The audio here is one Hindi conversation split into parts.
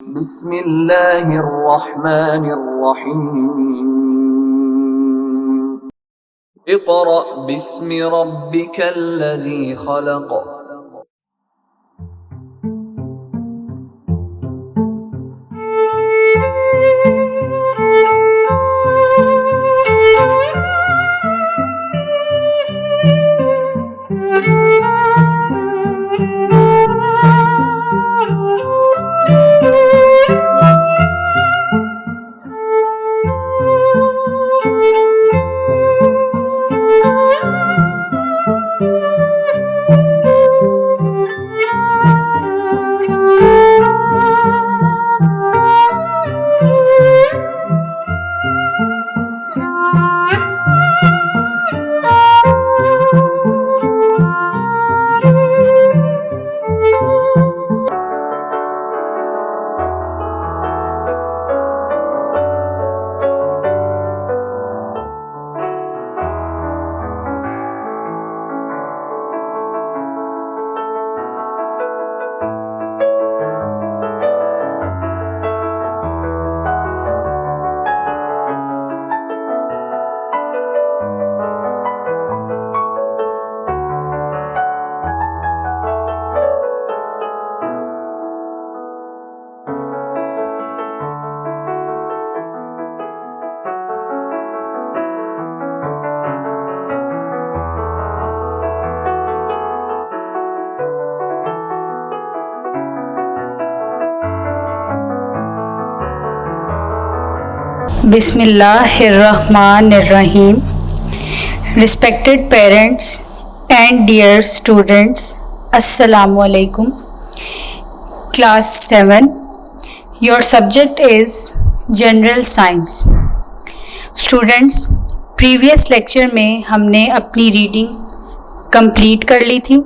बिस्मिल्लाहिर्रहमानिर्रहीम। Iqra बिस्मि रब्बिकल्लज़ी खलक़। Bismillahirrahmanirrahim. Respected parents and dear students, Assalamu alaikum. Class 7. Your subject is General Science. Students, previous lecture में हमने अपनी रीडिंग कंप्लीट कर ली थी.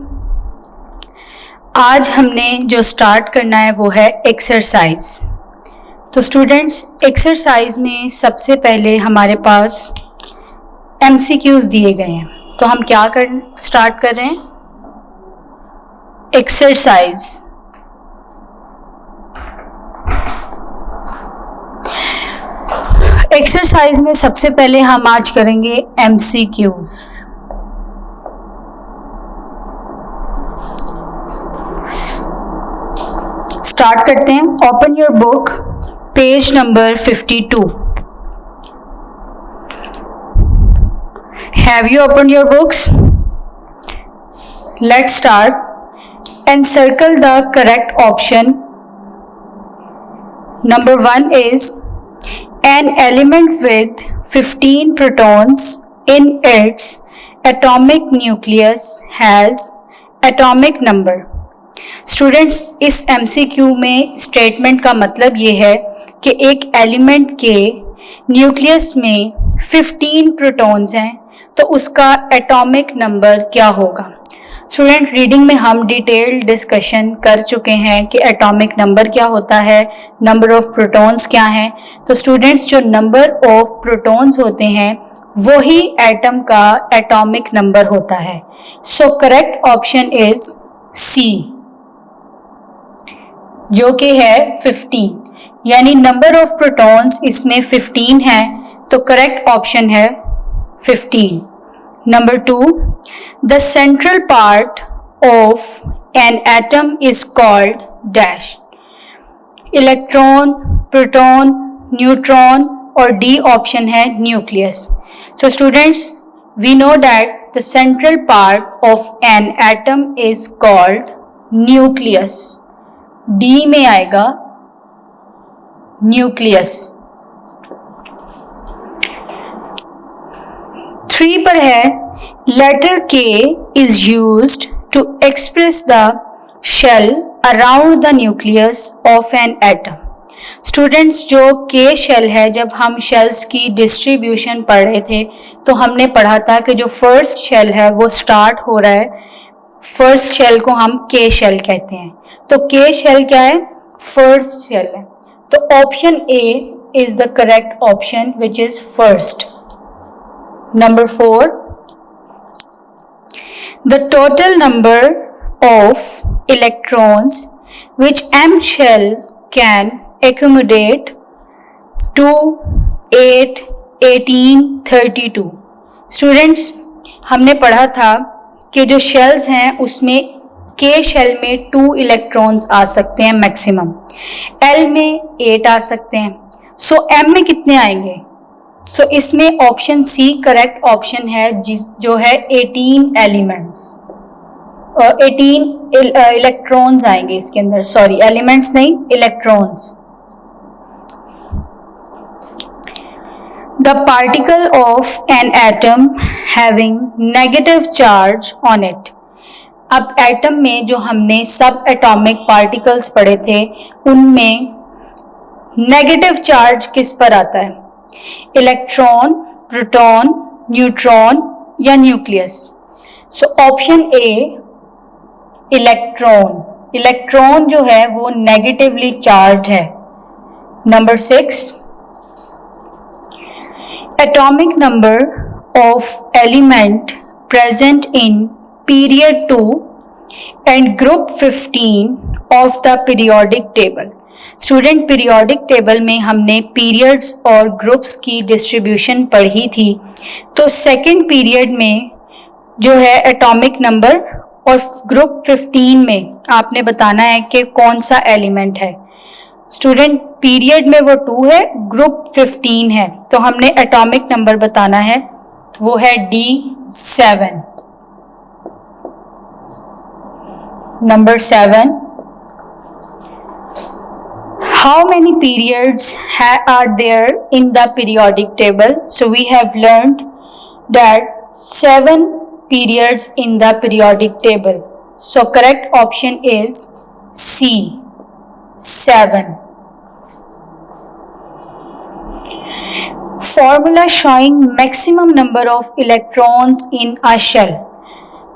आज हमने जो स्टार्ट करना है वो है एक्सरसाइज. तो स्टूडेंट्स, एक्सरसाइज में सबसे पहले हमारे पास MCQs दिए गए हैं. तो हम क्या स्टार्ट कर रहे हैं? एक्सरसाइज. एक्सरसाइज में सबसे पहले हम आज करेंगे MCQs. स्टार्ट करते हैं. Open your book, page number 52. Have you opened your books? Let's start and circle the correct option. Number 1 is an element with 15 protons in its atomic nucleus has atomic number. Students, इस MCQ में स्टेटमेंट का मतलब ये है कि एक एलिमेंट के न्यूक्लियस में 15 प्रोटॉन्स हैं, तो उसका एटॉमिक नंबर क्या होगा. स्टूडेंट, रीडिंग में हम डिटेल्ड डिस्कशन कर चुके हैं कि एटॉमिक नंबर क्या होता है, नंबर ऑफ प्रोटॉन्स क्या हैं. तो स्टूडेंट्स, जो नंबर ऑफ प्रोटॉन्स होते हैं वही एटम का एटॉमिक नंबर होता है. So correct option is C, जो कि है 15. यानी नंबर ऑफ प्रोटॉन्स इसमें 15 है, तो करेक्ट ऑप्शन है 15. Number 2, the central part of an atom is called dash. Electron, proton, neutron और डी ऑप्शन है nucleus. So students, we know that the central part of an atom is called nucleus. D में आएगा न्यूक्लियस. 3 पर है letter K is used to express the shell around the nucleus of an atom. Students, जो के शेल है, जब हम शेल्स की डिस्ट्रीब्यूशन पढ़ रहे थे तो हमने पढ़ा था कि जो फर्स्ट शेल है वो स्टार्ट हो रहा है, फर्स्ट शेल को हम के शेल कहते हैं. तो के शेल क्या है? फर्स्ट शेल है. तो option A is the correct option which is first. Number 4, the total number of electrons which M shell can accommodate 2, 8, 18, 32? Students, हमने पढ़ा था कि जो शेल्स हैं उसमें के शेल में 2 इलेक्ट्रॉन्स आ सकते हैं मैक्सिमम, एल में 8 आ सकते हैं। सो एम में कितने आएंगे? सो इसमें ऑप्शन सी करेक्ट ऑप्शन है, जो है 18 एलिमेंट्स, 18 इलेक्ट्रॉन्स आएंगे इसके अंदर, सॉरी एलिमेंट्स नहीं, electrons. The particle of an atom having negative charge on it. अब एटम में जो हमने सब एटॉमिक पार्टिकल्स पढ़े थे उनमें नेगेटिव चार्ज किस पर आता है? इलेक्ट्रॉन, प्रोटॉन, न्यूट्रॉन या nucleus? So option A electron. Electron जो है वो नेगेटिवली चार्ज है। Number 6, atomic number of element present in period 2 and group 15 of the periodic table. Student, periodic table में हमने पीरियड्स और ग्रुप्स की डिस्ट्रीब्यूशन पढ़ी थी, तो सेकंड पीरियड में जो है एटॉमिक नंबर और ग्रुप 15 में आपने बताना है कि कौन सा एलिमेंट है। स्टूडेंट, पीरियड में वो 2 है, ग्रुप 15 है, तो हमने एटॉमिक नंबर बताना है, वो है D7। Number 7, how many periods are there in the periodic table? So we have learned that 7 periods in the periodic table. So correct option is C, 7. Formula showing maximum number of electrons in a shell.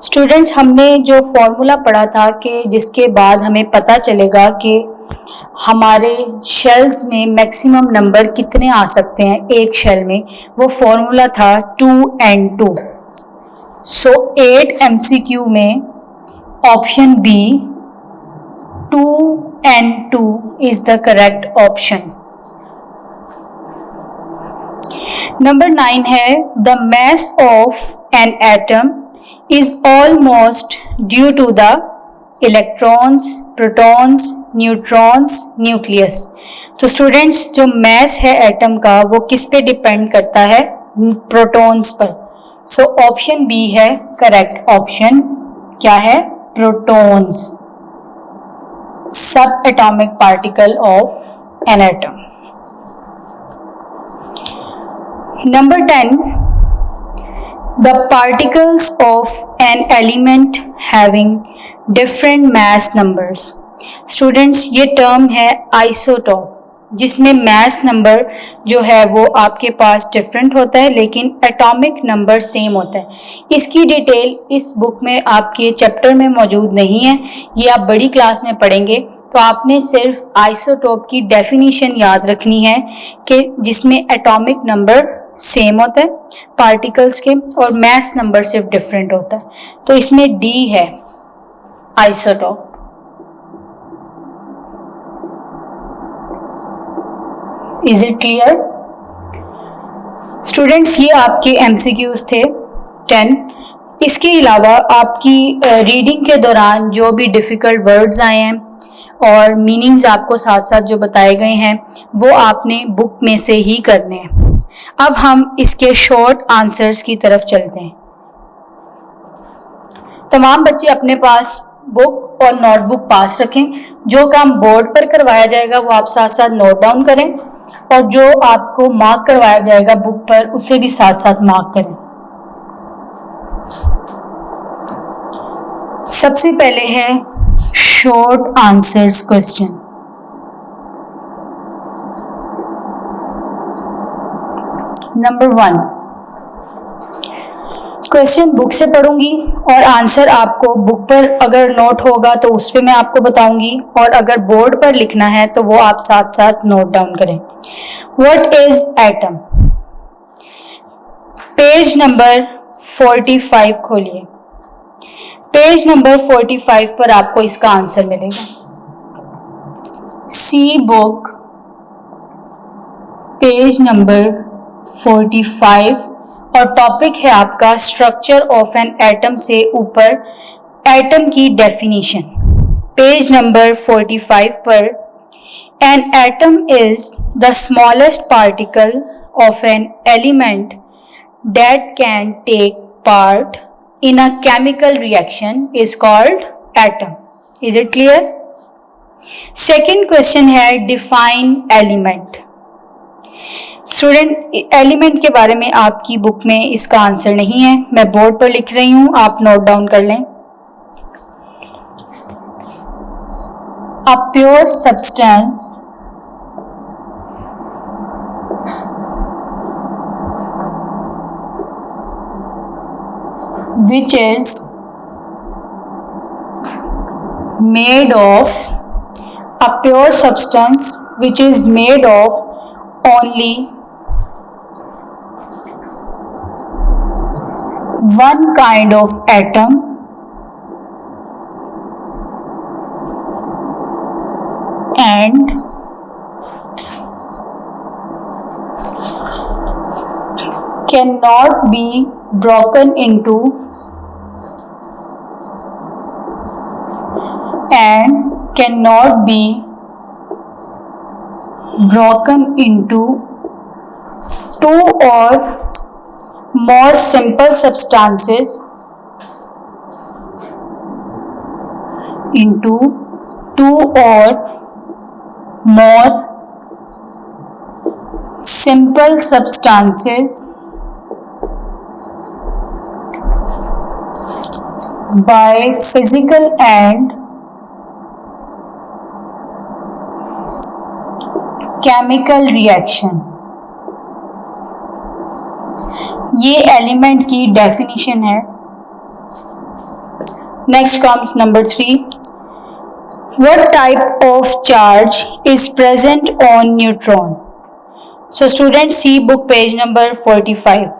Students, हमने जो फॉर्मूला पढ़ा था कि जिसके बाद हमें पता चलेगा कि हमारे शेल्स में मैक्सिमम नंबर कितने आ सकते हैं एक शेल में, वो फॉर्मूला था 2n2। सो 8 MCQ में option B 2n2 is the correct option. Number 9 है, the mass of an atom is almost due to the electrons, protons, neutrons, nucleus. तो स्टूडेंट्स, जो mass है एटम का वो किस पे डिपेंड करता है? प्रोटॉन्स पर। सो ऑप्शन बी है करेक्ट ऑप्शन। क्या है? प्रोटॉन्स, सब atomic particle of an atom. Number 10, the particles of an element having different mass numbers. Students, ये टर्म है आइसोटॉप, जिसमें मास नंबर जो है वो आपके पास डिफरेंट होता है लेकिन एटॉमिक नंबर सेम होता है। इसकी डिटेल इस बुक में आपके चैप्टर में मौजूद नहीं है, ये आप बड़ी क्लास में पढ़ेंगे। तो आपने सिर्फ आइसोटॉप की डेफिनेशन याद रखनी है कि जिसमें एटॉमिक नंबर सेम होता है पार्टिकल्स के और मास नंबर सिर्फ डिफरेंट होता है। तो इसमें डी है isotope. Is it clear? Students, ये आपके एमसीक्यूज थे 10। इसके अलावा आपकी रीडिंग के दौरान जो भी डिफ़िकल्ट वर्ड्स आए हैं और मीनिंग्स आपको साथ साथ जो बताए गए हैं वो आपने बुक में से ही करने हैं। अब हम इसके शॉर्ट आंसर्स की तरफ चलते हैं। तमाम बच्चे अपने पास बुक और नोटबुक पास रखें। जो काम बोर्ड पर करवाया जाएगा वो आप साथ साथ नोट डाउन करें और जो आपको मार्क करवाया जाएगा बुक पर उसे भी साथ साथ मार्क करें। सबसे पहले है short answers question. Number 1, question book से पढ़ूंगी और आंसर आपको बुक पर अगर नोट होगा तो उस पर मैं आपको बताऊंगी और अगर बोर्ड पर लिखना है तो वो आप साथ साथ नोट डाउन करें। What is atom? Page number 45 खोलिए। पेज नंबर 45 पर आपको इसका आंसर मिलेगा। सी बुक पेज नंबर 45 और टॉपिक है आपका स्ट्रक्चर ऑफ एन एटम से ऊपर एटम की डेफिनेशन। पेज नंबर 45 पर an atom is the smallest particle of an element that can take part in a chemical reaction is called atom. Is it clear? Second question है define element. स्टूडेंट एलिमेंट के बारे में आपकी बुक में इसका आंसर नहीं है, मैं बोर्ड पर लिख रही हूं, आप नोट डाउन कर लें। A pure substance which is made of only one kind of atom and cannot be broken into two or more simple substances by physical and chemical reaction। ये एलिमेंट की डेफिनेशन है। Next comes number 3। What type of charge is present on neutron? So students, see book page number 45.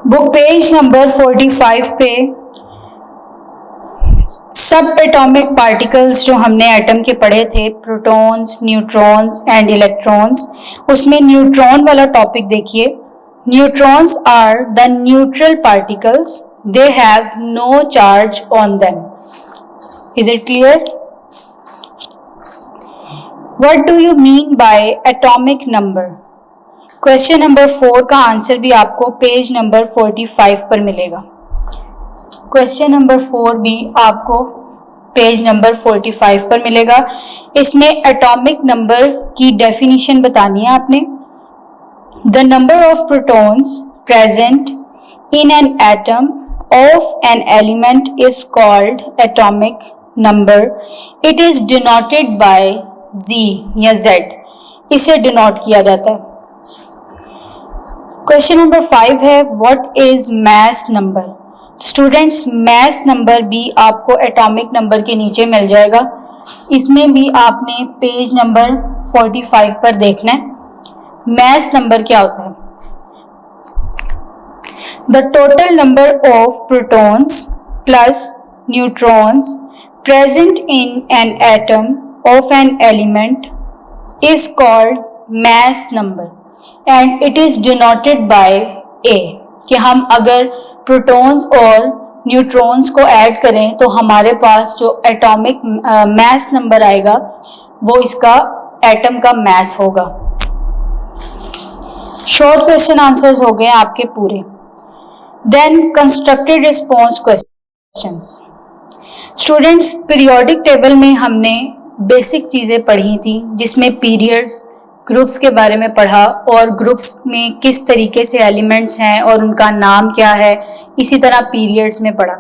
Book page number 45 पे सब एटॉमिक पार्टिकल्स जो हमने एटम के पढ़े थे, प्रोटॉन्स, न्यूट्रॉन्स एंड इलेक्ट्रॉन्स, उसमें न्यूट्रॉन वाला टॉपिक देखिए। Neutrons are the neutral particles, they have no charge on them. Is it clear? What do you mean by atomic number? Question number 4 का आंसर भी आपको पेज नंबर 45 पर मिलेगा। क्वेश्चन नंबर 4 भी आपको पेज नंबर 45 पर मिलेगा। इसमें एटॉमिक नंबर की डेफिनेशन बतानी है आपने। The number of protons present in an atom of an element is called atomic number. It is denoted by Z या Z, इसे डिनोट किया जाता है। क्वेश्चन नंबर 5 है what is mass number? Students, mass number भी आपको एटॉमिक नंबर के नीचे मिल जाएगा। इसमें भी आपने पेज नंबर 45 पर देखना है। मैस नंबर क्या होता है? The total number of protons plus neutrons present in an atom of an element is called mass number and it is denoted by A, कि हम अगर प्रोटॉन्स और न्यूट्रॉन्स को ऐड करें तो हमारे पास जो एटॉमिक मैस नंबर आएगा वो इसका एटम का मैस होगा। शॉर्ट क्वेश्चन आंसर्स हो गए आपके पूरे। Then constructed response questions. Students, periodic table में हमने बेसिक चीज़ें पढ़ी थी, जिसमें पीरियड्स, ग्रुप्स के बारे में पढ़ा और ग्रुप्स में किस तरीके से एलिमेंट्स हैं और उनका नाम क्या है, इसी तरह पीरियड्स में पढ़ा।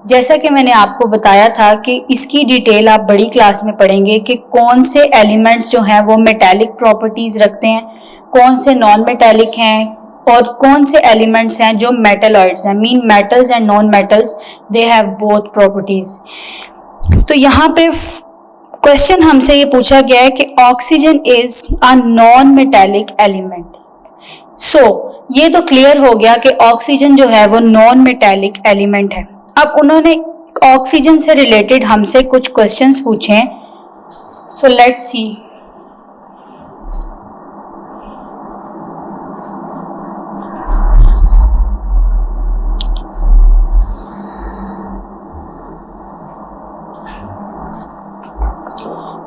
जैसा कि मैंने आपको बताया था कि इसकी डिटेल आप बड़ी क्लास में पढ़ेंगे कि कौन से एलिमेंट्स जो हैं वो मेटालिक प्रॉपर्टीज़ रखते हैं, कौन से नॉन मेटालिक हैं और कौन से एलिमेंट्स हैं जो मेटलॉइड्स हैं। Mean metals and non metals, they have both properties. तो यहाँ पे क्वेश्चन हमसे ये पूछा गया है कि oxygen is a non metallic element. So ये तो क्लियर हो गया कि ऑक्सीजन जो है वो नॉन मेटेलिक एलिमेंट है। अब उन्होंने ऑक्सीजन से रिलेटेड हमसे कुछ क्वेश्चंस पूछे हैं, सो लेट्स सी।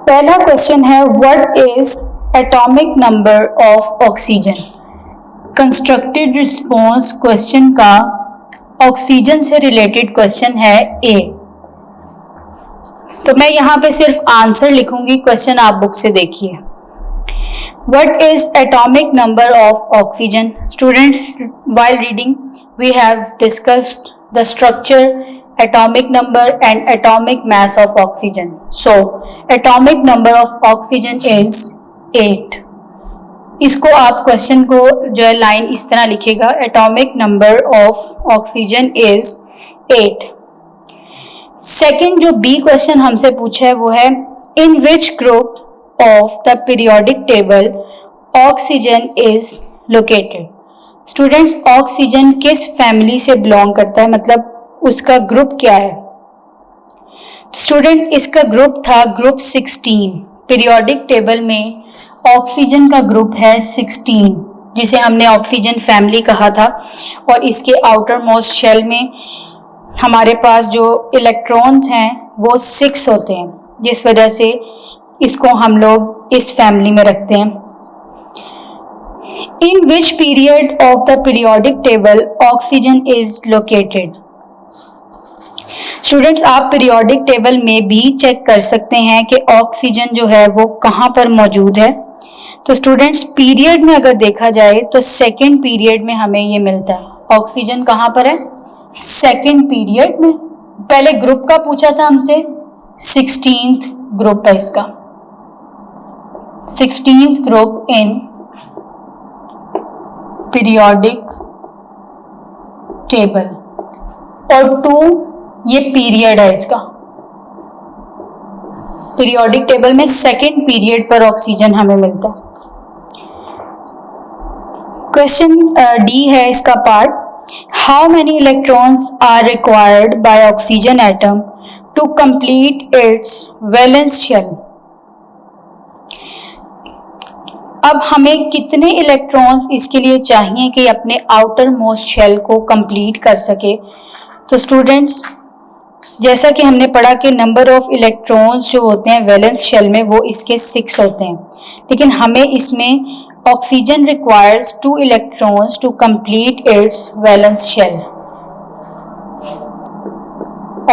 पहला क्वेश्चन है, what is atomic number of oxygen. Constructed response question का ऑक्सीजन से रिलेटेड क्वेश्चन है ए। तो मैं यहाँ पे सिर्फ आंसर लिखूंगी, क्वेश्चन आप बुक से देखिए। What is atomic number of oxygen. Students, while reading we have discussed the structure, atomic number and atomic mass of oxygen. So atomic number of oxygen is 8. इसको आप क्वेश्चन को जो है लाइन इस तरह लिखेगा, atomic number of oxygen is 8. Second जो बी क्वेश्चन हमसे पूछा है वो है, in which group of the periodic table oxygen is located. Students, oxygen किस फैमिली से बिलोंग करता है, मतलब उसका ग्रुप क्या है। तो स्टूडेंट, इसका ग्रुप था ग्रुप 16। पीरियोडिक टेबल में ऑक्सीजन का ग्रुप है 16, जिसे हमने ऑक्सीजन फैमिली कहा था। और इसके आउटर मोस्ट शेल में हमारे पास जो इलेक्ट्रॉन्स हैं वो 6 होते हैं, जिस वजह से इसको हम लोग इस फैमिली में रखते हैं। In which period of the periodic table oxygen is located. Students, आप पीरियोडिक टेबल में भी चेक कर सकते हैं कि ऑक्सीजन जो है वो कहाँ पर मौजूद है। तो स्टूडेंट्स, पीरियड में अगर देखा जाए तो सेकेंड पीरियड में हमें ये मिलता है। ऑक्सीजन कहाँ पर है? सेकेंड पीरियड में। पहले ग्रुप का पूछा था हमसे, 16th ग्रुप है इसका, 16th group in periodic table, और 2 ये पीरियड है इसका। पीरियोडिक टेबल में सेकेंड पीरियड पर ऑक्सीजन हमें मिलता है। क्वेश्चन डी है इसका part, how many electrons are required by oxygen atom to complete its valence shell. अब हमें कितने इलेक्ट्रॉन्स इसके लिए चाहिए कि अपने आउटर मोस्ट शेल को कंप्लीट कर सके। तो स्टूडेंट्स, जैसा कि हमने पढ़ा कि नंबर ऑफ इलेक्ट्रॉन्स जो होते हैं वैलेंस शेल में वो इसके 6 होते हैं, लेकिन हमें इसमें oxygen requires 2 electrons to complete its valence shell.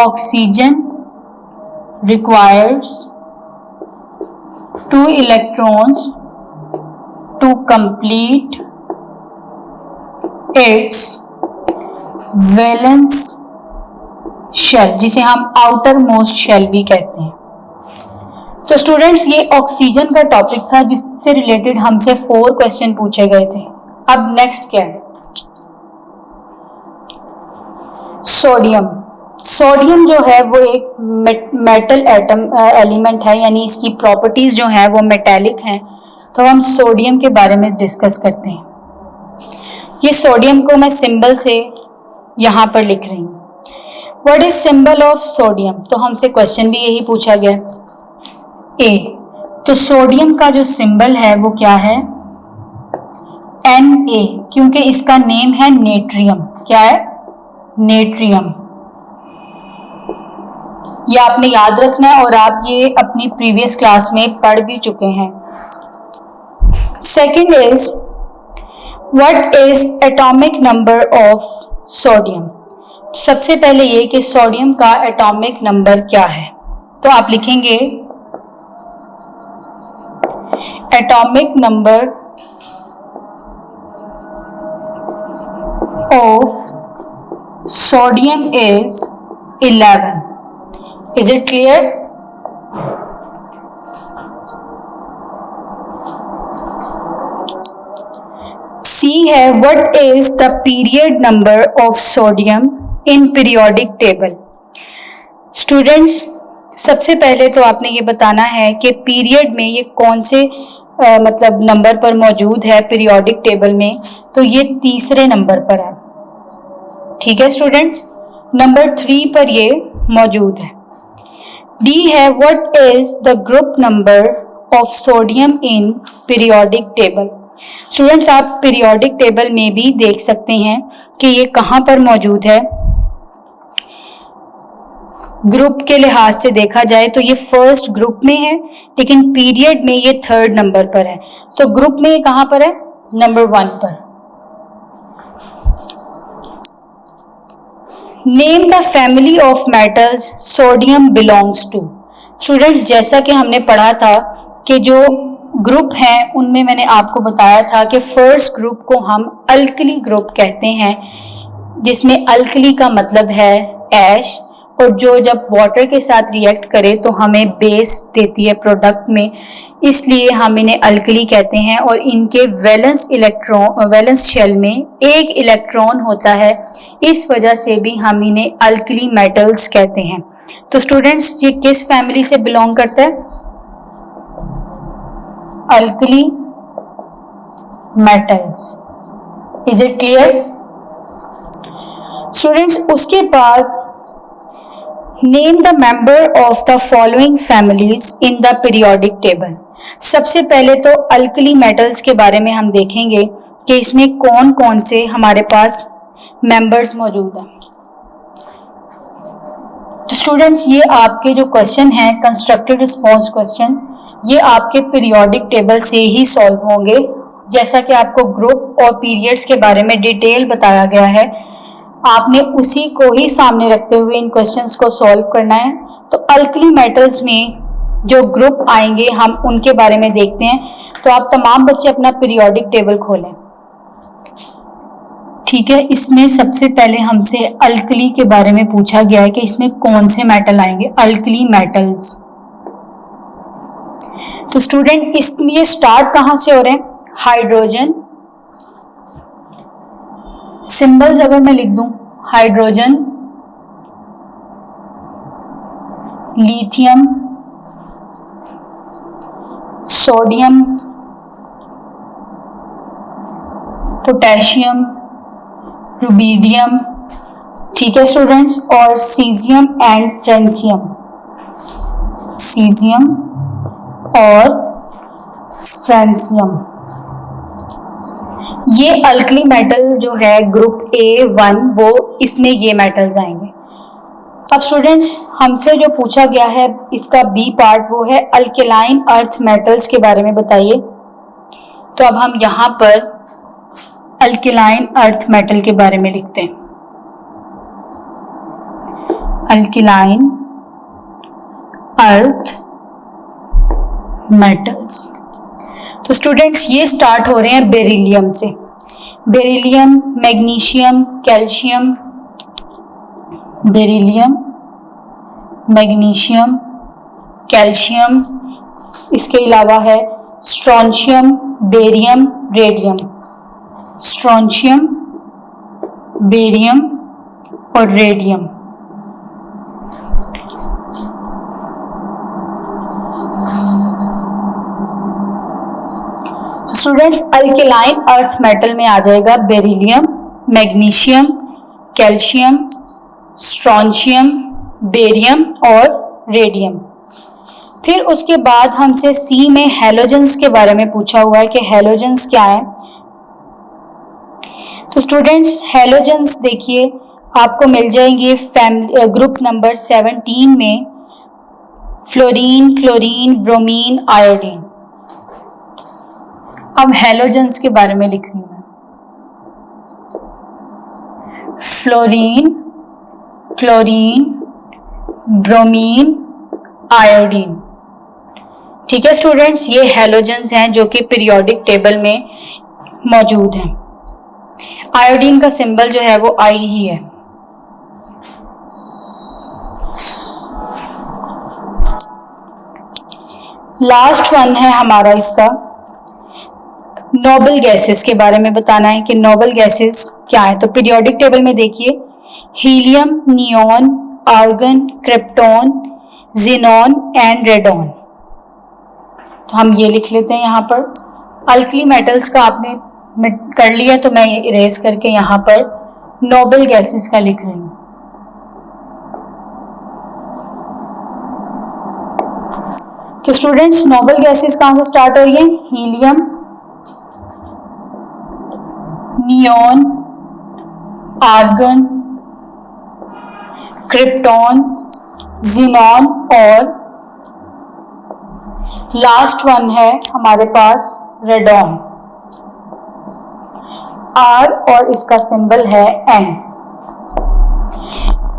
Oxygen requires 2 electrons to complete its valence shell, जिसे हम आउटर मोस्ट शेल भी कहते हैं। तो स्टूडेंट्स, ये ऑक्सीजन का टॉपिक था जिससे रिलेटेड हमसे 4 क्वेश्चन पूछे गए थे। अब नेक्स्ट क्या है? सोडियम। सोडियम जो है वो एक मेटल एटम एलिमेंट है, यानी इसकी प्रॉपर्टीज जो हैं वो मेटेलिक हैं। तो हम सोडियम के बारे में डिस्कस करते हैं। ये सोडियम को मैं सिंबल से यहाँ पर लिख रही हूँ। What is symbol of sodium? तो हमसे क्वेश्चन भी यही पूछा गया, ए। तो सोडियम का जो सिंबल है वो क्या है? Na, क्योंकि इसका नेम है नेट्रियम। क्या है? नेट्रियम। ये आपने याद रखना है और आप ये अपनी प्रीवियस क्लास में पढ़ भी चुके हैं। Second is, what is atomic number of sodium? सबसे पहले ये कि सोडियम का एटॉमिक नंबर क्या है। तो आप लिखेंगे atomic number of sodium is 11. Is it clear? C है, what is the period number of sodium in periodic table? Students, सबसे पहले तो आपने ये बताना है कि पीरियड में ये कौन से मतलब नंबर पर मौजूद है पीरियोडिक टेबल में। तो ये तीसरे नंबर पर है। ठीक है स्टूडेंट्स, नंबर 3 पर ये मौजूद है। डी है, what is the group number of sodium in periodic table. Students, आप पीरियोडिक टेबल में भी देख सकते हैं कि ये कहाँ पर मौजूद है। ग्रुप के लिहाज से देखा जाए तो ये फर्स्ट ग्रुप में है, लेकिन पीरियड में ये थर्ड नंबर पर है। तो ग्रुप में ये कहाँ पर है? नंबर 1 पर। Name the family of metals sodium belongs to. Students, जैसा कि हमने पढ़ा था कि जो ग्रुप हैं उनमें मैंने आपको बताया था कि फर्स्ट ग्रुप को हम अल्कली ग्रुप कहते हैं, जिसमें अल्कली का मतलब है ऐश, और जो जब वाटर के साथ रिएक्ट करे तो हमें बेस देती है प्रोडक्ट में, इसलिए हम इन्हें अल्कली कहते हैं। और इनके वैलेंस शेल में एक इलेक्ट्रॉन होता है, इस वजह से भी हम इन्हें अल्कली मेटल्स कहते हैं। तो स्टूडेंट्स, ये किस फैमिली से बिलोंग करता है? Alkali metals. Is it clear students? उसके बाद name the member of the following families in the periodic table. सबसे पहले तो अल्कली मेटल्स के बारे में हम देखेंगे कि इसमें कौन कौन से हमारे पास मेंबर्स मौजूद हैं। तो स्टूडेंट्स, ये आपके जो क्वेश्चन हैं कंस्ट्रक्टेड रिस्पॉन्स क्वेश्चन, ये आपके पीरियोडिक टेबल से ही सॉल्व होंगे। जैसा कि आपको ग्रुप और पीरियड्स के बारे में डिटेल बताया गया है, आपने उसी को ही सामने रखते हुए इन क्वेश्चंस को सॉल्व करना है। तो अल्कली मेटल्स में जो ग्रुप आएंगे हम उनके बारे में देखते हैं। तो आप तमाम बच्चे अपना पीरियोडिक टेबल खोलें। ठीक है, इसमें सबसे पहले हमसे अल्कली के बारे में पूछा गया है कि इसमें कौन से मेटल आएंगे, अल्कली मेटल्स। तो स्टूडेंट, इसमें स्टार्ट कहां से हो रहे हैं? हाइड्रोजन। सिंबल्स अगर मैं लिख दूं, hydrogen, lithium, sodium, potassium, rubidium, ठीक है स्टूडेंट्स, और सीजियम एंड फ्रेंसियम। सीजियम और फ्रेंसियम, ये अल्कली मेटल जो है ग्रुप A1, वो इसमें ये मेटल्स आएंगे। अब स्टूडेंट्स, हमसे जो पूछा गया है इसका बी पार्ट, वो है अल्केलाइन अर्थ मेटल्स के बारे में बताइए। तो अब हम यहाँ पर अल्केलाइन अर्थ मेटल के बारे में लिखते हैं। Alkaline earth metals. तो स्टूडेंट्स, ये स्टार्ट हो रहे हैं बेरिलियम से। Beryllium, magnesium, calcium, beryllium, magnesium, calcium, इसके अलावा है strontium, barium, radium. Strontium, barium और radium. Students, alkaline earth metal में आ जाएगा beryllium, magnesium, calcium, strontium, barium और रेडियम। फिर उसके बाद हमसे सी में हैलोजेंस के बारे में पूछा हुआ है कि हैलोजेंस क्या है। तो स्टूडेंट्स, हैलोजेंस देखिए आपको मिल जाएंगे ग्रुप नंबर 17 में, फ्लोरीन, क्लोरीन, ब्रोमीन, आयोडीन। अब हैलोजेंस के बारे में लिख रही हूं मैं। Fluorine, chlorine, bromine, iodine. ठीक है स्टूडेंट्स, ये हैलोजेंस हैं जो कि पीरियोडिक टेबल में मौजूद हैं। आयोडीन का सिंबल जो है वो आई ही है। लास्ट वन है हमारा इसका नोबल गैसेस के बारे में बताना है कि नोबल गैसेस क्या है। तो पीरियोडिक टेबल में देखिए, helium, neon, argon, krypton, xenon and radon. तो हम ये लिख लेते हैं यहाँ पर। अल्कली मेटल्स का आपने कर लिया तो मैं ये इरेज करके यहाँ पर नोबल गैसेस का लिख रही हूँ। तो स्टूडेंट्स नोबल गैसेस कहाँ से स्टार्ट हो रही है? Helium, neon, argon, krypton, xenon और लास्ट वन है हमारे पास रेडॉन। आर और इसका सिंबल है एन।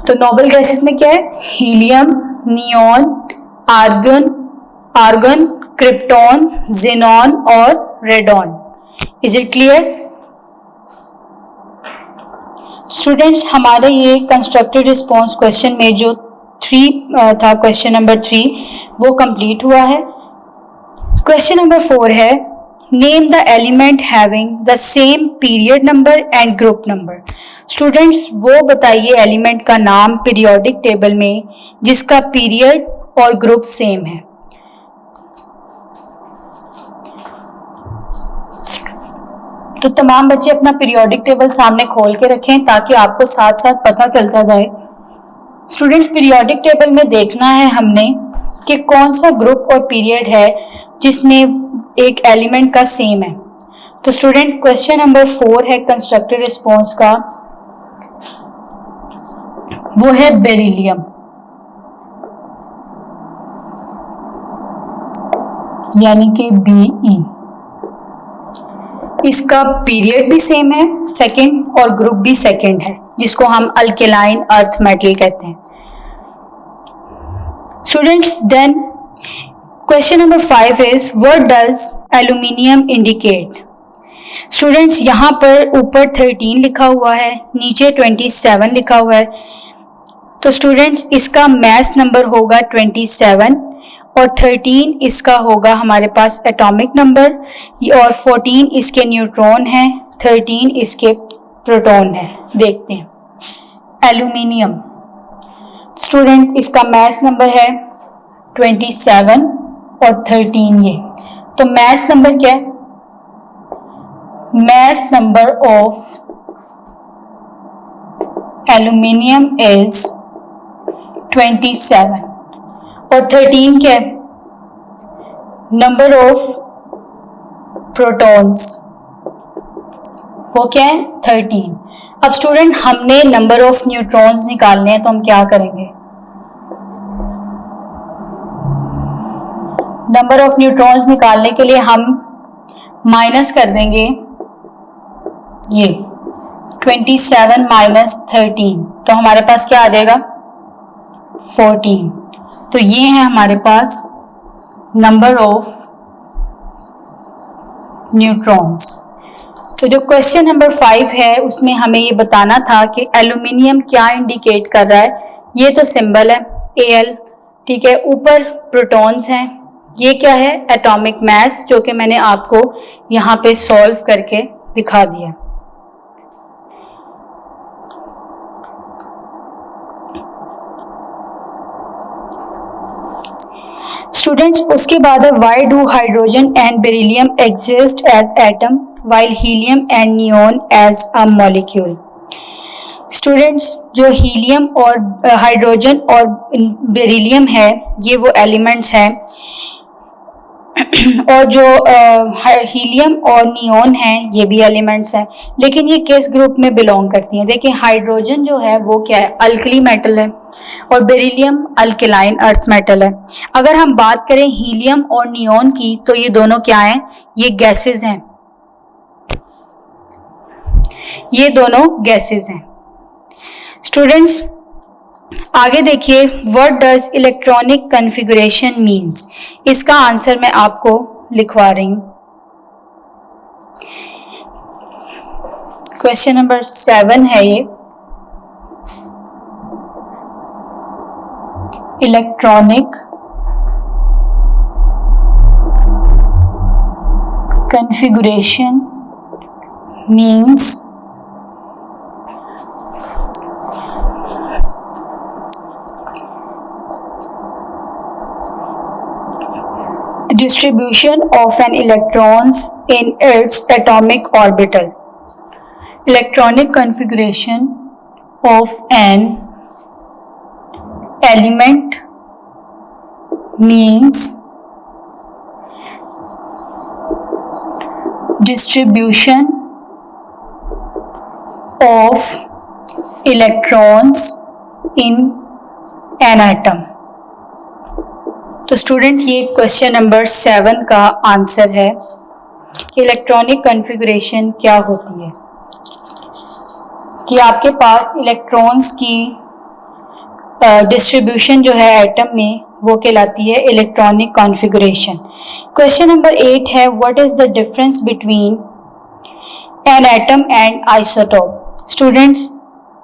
तो नोबल गैसेस में क्या है? Helium, neon, argon, krypton, xenon और radon. Is it clear students? हमारे ये कंस्ट्रक्टेड रिस्पॉन्स क्वेश्चन में जो 3 था, क्वेश्चन नंबर 3 वो कंप्लीट हुआ है। क्वेश्चन नंबर 4 है name the element having the same period number and group number. Students वो बताइए एलिमेंट का नाम पीरियोडिक टेबल में जिसका पीरियड और ग्रुप सेम है। तो तमाम बच्चे अपना पीरियोडिक टेबल सामने खोल के रखें ताकि आपको साथ साथ पता चलता जाए। स्टूडेंट्स पीरियोडिक टेबल में देखना है हमने कि कौन सा ग्रुप और पीरियड है जिसमें एक एलिमेंट का सेम है। तो स्टूडेंट क्वेश्चन नंबर 4 है कंस्ट्रक्टेड रिस्पॉन्स का, वो है बेरिलियम, यानी कि BE। इसका पीरियड भी सेम है सेकंड और ग्रुप भी सेकंड है, जिसको हम अल्केलाइन अर्थ मेटल कहते हैं। Students then question number 5 is what does aluminium indicate. Students यहाँ पर ऊपर 13 लिखा हुआ है, नीचे 27 लिखा हुआ है। तो स्टूडेंट्स इसका मैस नंबर होगा 27 और 13 इसका होगा हमारे पास एटॉमिक नंबर और 14 इसके न्यूट्रॉन हैं, 13 इसके प्रोटॉन हैं। देखते हैं एल्यूमिनियम। स्टूडेंट इसका मैस नंबर है 27 और 13 ये। तो मैस नंबर क्या है? Mass number of aluminium is 27 और 13 क्या है? नंबर ऑफ प्रोटॉन्स, वो क्या है? 13। अब स्टूडेंट हमने नंबर ऑफ न्यूट्रॉन्स निकालने हैं, तो हम क्या करेंगे? नंबर ऑफ न्यूट्रॉन्स निकालने के लिए हम माइनस कर देंगे ये 27 माइनस 13, तो हमारे पास क्या आ जाएगा? 14। तो ये है हमारे पास नंबर ऑफ न्यूट्रॉन्स। तो जो क्वेश्चन नंबर 5 है उसमें हमें ये बताना था कि एल्यूमिनियम क्या इंडिकेट कर रहा है। ये तो सिंबल है Al, ठीक है, ऊपर प्रोटॉन्स हैं। ये क्या है? एटॉमिक मास, जो कि मैंने आपको यहाँ पे सॉल्व करके दिखा दिया। स्टूडेंट्स उसके बाद है why do hydrogen and beryllium exist as atom while helium and neon as a molecule. Students जो हीलियम और हाइड्रोजन और बेरिलियम है ये वो एलिमेंट्स हैं और जो हीलियम और नियॉन हैं ये भी एलिमेंट्स हैं, लेकिन ये किस ग्रुप में बिलोंग करती हैं? देखिए हाइड्रोजन जो है वो क्या है? अल्कली मेटल है और बेरिलियम अल्केलाइन अर्थ मेटल है। अगर हम बात करें हीलियम और नियॉन की तो ये दोनों क्या हैं? ये गैसेस हैं, ये दोनों गैसेस हैं। स्टूडेंट्स आगे देखिए what does electronic configuration means. इसका आंसर मैं आपको लिखवा रही हूँ। क्वेश्चन नंबर 7 है ये, electronic configuration means Distribution of an electrons in its atomic orbital. Electronic configuration of an element means distribution of electrons in an atom. तो स्टूडेंट ये क्वेश्चन नंबर 7 का आंसर है कि इलेक्ट्रॉनिक कॉन्फ़िगरेशन क्या होती है, कि आपके पास इलेक्ट्रॉन्स की डिस्ट्रीब्यूशन जो है एटम में वो कहलाती है इलेक्ट्रॉनिक कॉन्फ़िगरेशन। क्वेश्चन नंबर 8 है what is the difference between an atom and isotope. Students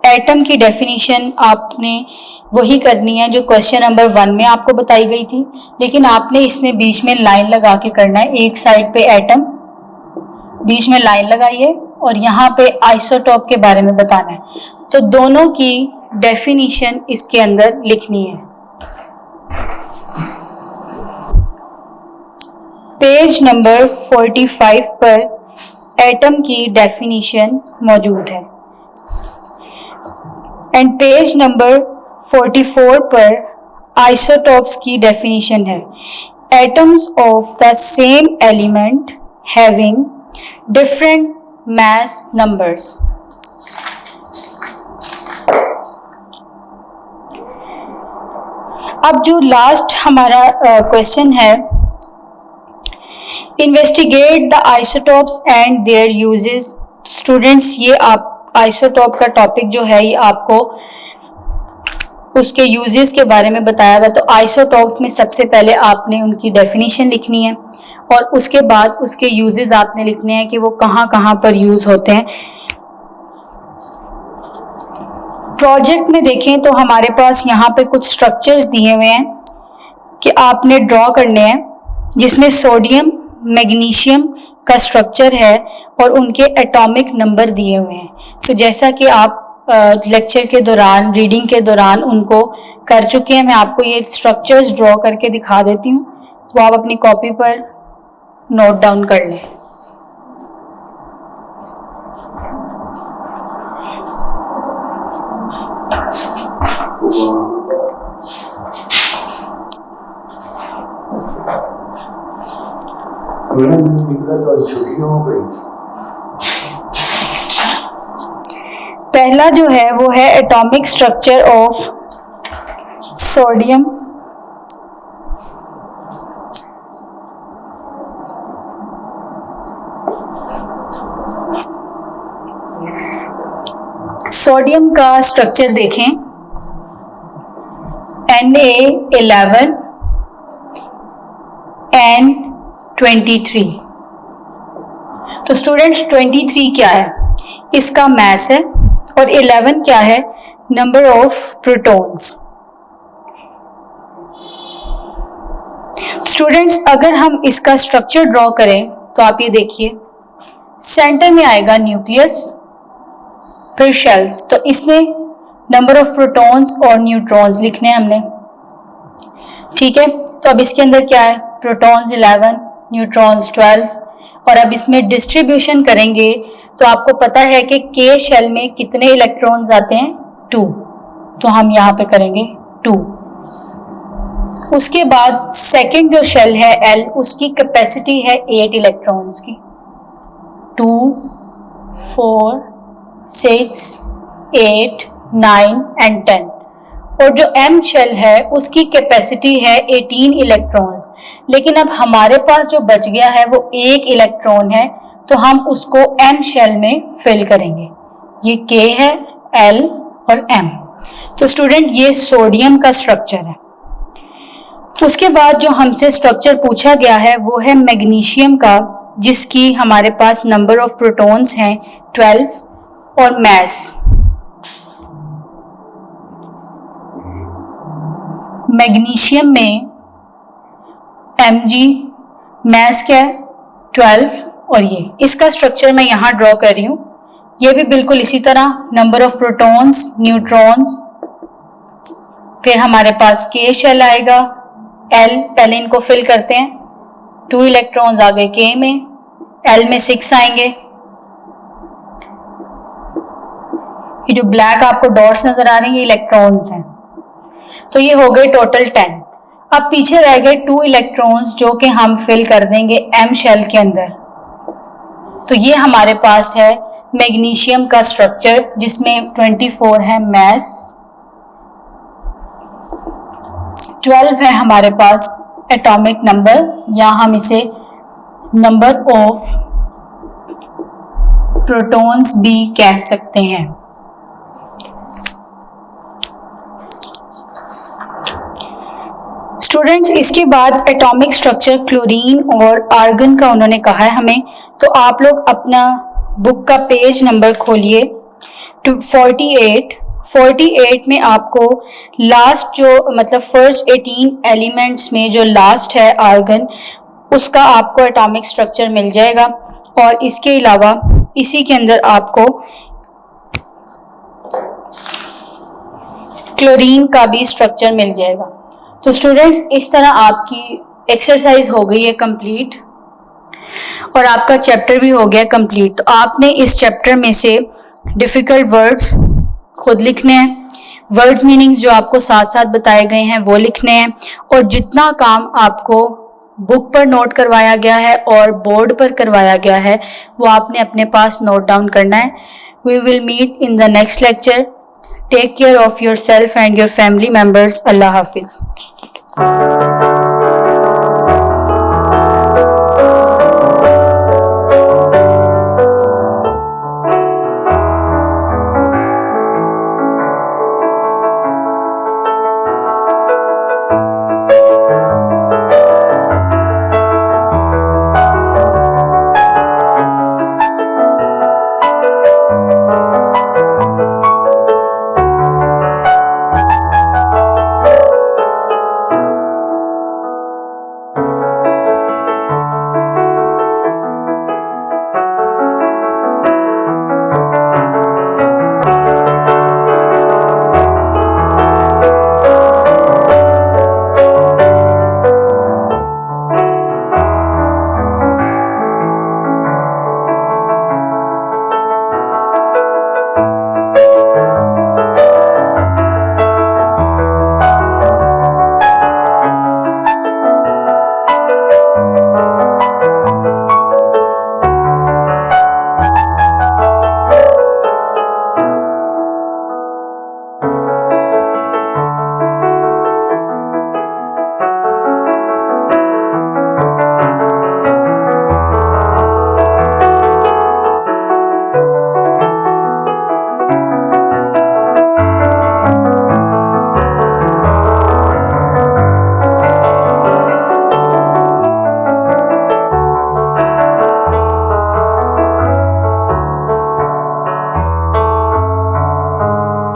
atom की डेफिनेशन आपने वही करनी है जो क्वेश्चन नंबर 1 में आपको बताई गई थी, लेकिन आपने इसमें बीच में लाइन लगा के करना है। एक साइड पे एटम, बीच में लाइन लगाइए और यहाँ पे आइसोटोप के बारे में बताना है। तो दोनों की डेफिनेशन इसके अंदर लिखनी है। पेज नंबर 45 पर एटम की डेफिनेशन मौजूद है एंड पेज नंबर 44 पर आइसोटोप्स की डेफिनेशन है। Atoms of the same element having different mass numbers. अब जो लास्ट हमारा क्वेश्चन है, investigate the isotopes and there uses. Students ये आप आइसोटोप का टॉपिक जो है ये आपको उसके यूजेस के बारे में बताया हुआ। तो आइसोटोप्स में सबसे पहले आपने उनकी डेफिनेशन लिखनी है और उसके बाद उसके यूजेस आपने लिखने हैं कि वो कहाँ कहाँ पर यूज होते हैं। प्रोजेक्ट में देखें तो हमारे पास यहाँ पे कुछ स्ट्रक्चर्स दिए हुए हैं कि आपने ड्रॉ करने हैं, जिसमें सोडियम मैग्नीशियम का स्ट्रक्चर है और उनके एटॉमिक नंबर दिए हुए हैं। तो जैसा कि आप लेक्चर के दौरान, रीडिंग के दौरान उनको कर चुके हैं, मैं आपको ये स्ट्रक्चर्स ड्रॉ करके दिखा देती हूँ, वो आप अपनी कॉपी पर नोट डाउन कर लें। पहला जो है वो है atomic structure of sodium. Sodium का स्ट्रक्चर देखें, Na11 N23। तो स्टूडेंट्स 23 क्या है, इसका मास है, और 11 क्या है, नंबर ऑफ प्रोटॉन्स। स्टूडेंट्स अगर हम इसका स्ट्रक्चर ड्रॉ करें तो आप ये देखिए, सेंटर में आएगा न्यूक्लियस, फिर शेल्स। तो इसमें नंबर ऑफ प्रोटॉन्स और न्यूट्रॉन्स लिखने हैं हमने, ठीक है। तो अब इसके अंदर क्या है, प्रोटॉन्स 11, न्यूट्रॉन्स 12, और अब इसमें डिस्ट्रीब्यूशन करेंगे तो आपको पता है कि के शेल में कितने इलेक्ट्रॉन्स आते हैं, 2। तो हम यहाँ पे करेंगे 2। उसके बाद सेकंड जो शेल है एल, उसकी कैपेसिटी है 8 इलेक्ट्रॉन्स की, 2, 4, 6, 8, 9 एंड 10। और जो एम शेल है उसकी कैपेसिटी है 18 इलेक्ट्रॉन्स। लेकिन अब हमारे पास जो बच गया है वो 1 इलेक्ट्रॉन है, तो हम उसको एम शेल में फिल करेंगे। ये के है, एल और एम। तो स्टूडेंट ये सोडियम का स्ट्रक्चर है। उसके बाद जो हमसे स्ट्रक्चर पूछा गया है वो है मैग्नीशियम का, जिसकी हमारे पास नंबर ऑफ प्रोटॉन्स हैं 12 और मास। मैग्नीशियम में Mg, मास क्या है 12, और ये इसका स्ट्रक्चर मैं यहाँ ड्रॉ कर रही हूँ। ये भी बिल्कुल इसी तरह, नंबर ऑफ प्रोटॉन्स, न्यूट्रॉन्स, फिर हमारे पास के शेल आएगा, एल, पहले इनको फिल करते हैं, 2 इलेक्ट्रॉन्स आ गए K में, L में 6 आएंगे। ये जो ब्लैक आपको डॉट्स नजर आ रही हैं ये इलेक्ट्रॉन्स हैं, तो ये हो गए टोटल 10। अब पीछे रह गए 2 इलेक्ट्रॉन्स जो कि हम फिल कर देंगे M शेल के अंदर। तो ये हमारे पास है मैग्नीशियम का स्ट्रक्चर जिसमें 24 है मास, 12 है हमारे पास एटॉमिक नंबर, या हम इसे नंबर ऑफ प्रोटॉन्स भी कह सकते हैं। स्टूडेंट्स, इसके बाद एटॉमिक स्ट्रक्चर क्लोरीन और आर्गन का उन्होंने कहा है हमें, तो आप लोग अपना बुक का पेज नंबर खोलिए 48 में आपको लास्ट जो मतलब फर्स्ट 18 एलिमेंट्स में जो लास्ट है आर्गन, उसका आपको एटॉमिक स्ट्रक्चर मिल जाएगा। और इसके अलावा इसी के अंदर आपको क्लोरीन का भी स्ट्रक्चर मिल जाएगा। तो स्टूडेंट्स, इस तरह आपकी एक्सरसाइज हो गई है कंप्लीट और आपका चैप्टर भी हो गया कंप्लीट। तो आपने इस चैप्टर में से डिफ़िकल्ट वर्ड्स खुद लिखने हैं, वर्ड्स मीनिंग्स जो आपको साथ साथ बताए गए हैं वो लिखने हैं, और जितना काम आपको बुक पर नोट करवाया गया है और बोर्ड पर करवाया गया है वो आपने अपने पास नोट डाउन करना है। We will meet in the next lecture. Take care of your self and your family members. अल्लाह हाफिज़।